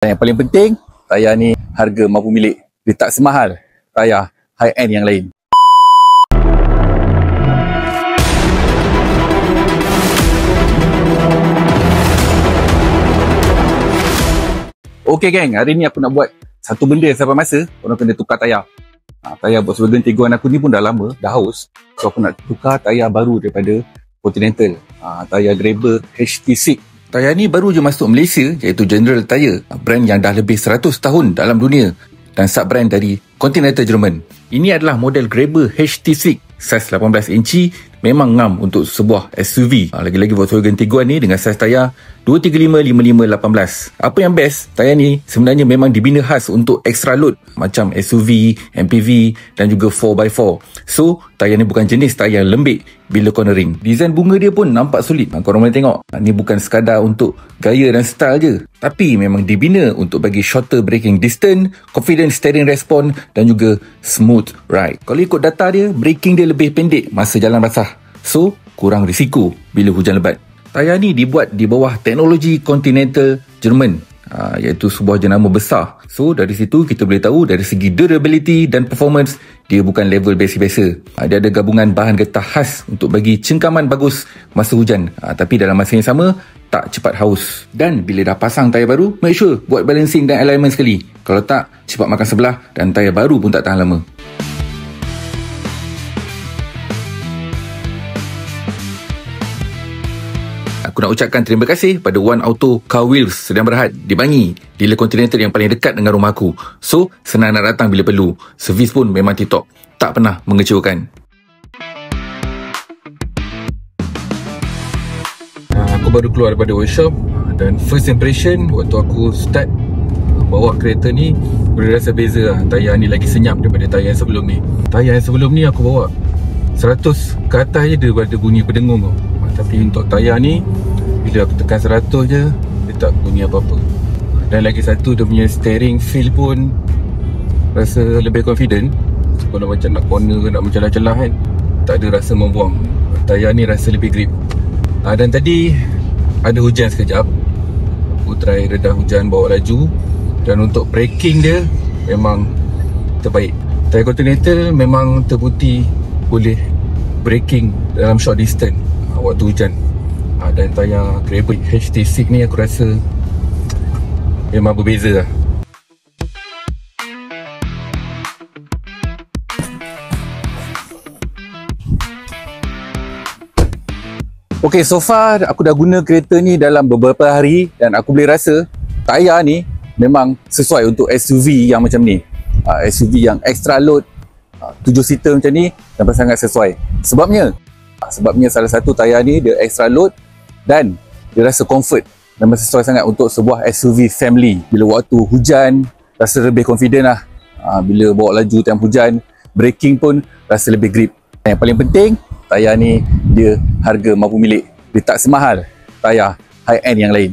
Dan yang paling penting, tayar ni harga mampu milik. Dia tak semahal tayar high-end yang lain. Okey geng, hari ni aku nak buat satu benda sampai masa korang kena tukar tayar. Tayar Volkswagen Tiguan aku ni pun dah lama, dah haus. So aku nak tukar tayar baru daripada Continental. Tayar Grabber HT6. Tayar ni baru je masuk Malaysia, iaitu General Tyre, brand yang dah lebih 100 tahun dalam dunia dan sub-brand dari Continental Jerman. Ini adalah model Grabber HT6, saiz 18 inci, memang ngam untuk sebuah SUV. Lagi-lagi Volkswagen Tiguan ni dengan saiz tayar 235/55/18. Apa yang best, tayar ni sebenarnya memang dibina khas untuk extra load macam SUV, MPV dan juga 4x4. So, tayar ni bukan jenis tayar lembik bila cornering. Design bunga dia pun nampak solid. Korang boleh tengok. Ni bukan sekadar untuk gaya dan style je, tapi memang dibina untuk bagi shorter braking distance, confident steering response dan juga smooth ride. Kalau ikut data dia, braking dia lebih pendek masa jalan basah. So, kurang risiko bila hujan lebat. Tayar ni dibuat di bawah teknologi Continental Jerman, iaitu sebuah jenama besar. So, dari situ kita boleh tahu dari segi durability dan performance, dia bukan level biasa-biasa. Dia ada gabungan bahan getah khas untuk bagi cengkaman bagus masa hujan. Tapi dalam masa yang sama, tak cepat haus. Dan bila dah pasang tayar baru, make sure buat balancing dan alignment sekali. Kalau tak, cepat makan sebelah dan tayar baru pun tak tahan lama. Aku nak ucapkan terima kasih pada One Auto Car Wheels sedang berhad di Bangi, dealer Continental yang paling dekat dengan rumah aku. So, senang nak datang bila perlu. Servis pun memang tip-top. Tak pernah mengecewakan. Aku baru keluar daripada workshop dan first impression waktu aku start bawa kereta ni, boleh rasa beza lah. Tayar ni lagi senyap daripada tayar yang sebelum ni. Tayar yang sebelum ni aku bawa 100 ke atas je dia ada bunyi berdengung tau. Tapi untuk tayar ni, bila aku tekan 100 je, dia tak bunyi apa-apa. Dan lagi satu, dia punya steering feel pun rasa lebih confident. So, kalau macam nak corner ke nak mencelah-celah kan, tak ada rasa membuang. Tayar ni rasa lebih grip. Dan tadi ada hujan sekejap. Aku try redah hujan, bawa laju. Dan untuk braking dia memang terbaik. Tayar Continental memang terbukti boleh braking dalam short distance waktu hujan. Dan tayar Grabber HT6 ni aku rasa memang berbeza lah. Ok, so far aku dah guna kereta ni dalam beberapa hari dan aku boleh rasa tayar ni memang sesuai untuk SUV yang macam ni. SUV yang extra load 7 seater macam ni nampak sangat sesuai. Sebabnya salah satu tayar ni dia extra load dan dia rasa comfort. Memang sesuai sangat untuk sebuah SUV family. Bila waktu hujan rasa lebih confident lah. Bila bawa laju time hujan, braking pun rasa lebih grip. Yang paling penting, tayar ni dia harga mampu milik. Dia tak semahal tayar high-end yang lain.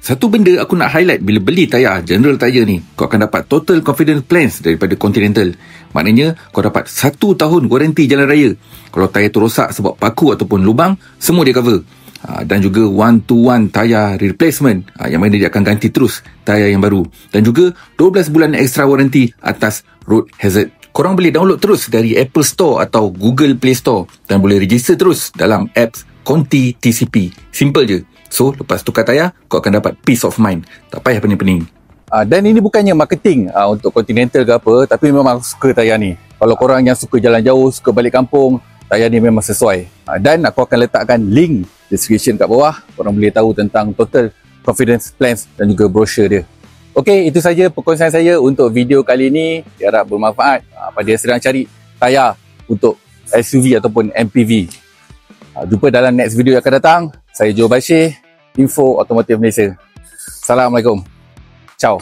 Satu benda aku nak highlight bila beli tayar General Tyre ni, kau akan dapat total confidence plans daripada Continental. Maknanya kau dapat 1 tahun waranti jalan raya. Kalau tayar tu rosak sebab paku ataupun lubang, semua dia cover. Dan juga 1-to-1 tayar replacement, yang mana dia akan ganti terus tayar yang baru. Dan juga 12 bulan extra waranti atas road hazard. Korang boleh download terus dari Apple Store atau Google Play Store dan boleh register terus dalam apps Conti TCP. Simple je. So, lepas tukar tayar, kau akan dapat peace of mind. Tak payah pening-pening. Dan ini bukannya marketing untuk Continental ke apa, tapi memang aku suka tayar ni. Kalau korang yang suka jalan jauh, suka balik kampung, tayar ni memang sesuai. Dan aku akan letakkan link description kat bawah. Korang boleh tahu tentang total confidence plans dan juga brochure dia. Okey, itu saja perkongsian saya untuk video kali ini. Harap bermanfaat pada yang sedang cari tayar untuk SUV ataupun MPV. Jumpa dalam next video yang akan datang. Saya Joe Bashir, Info Otomotif Malaysia. Assalamualaikum. Ciao.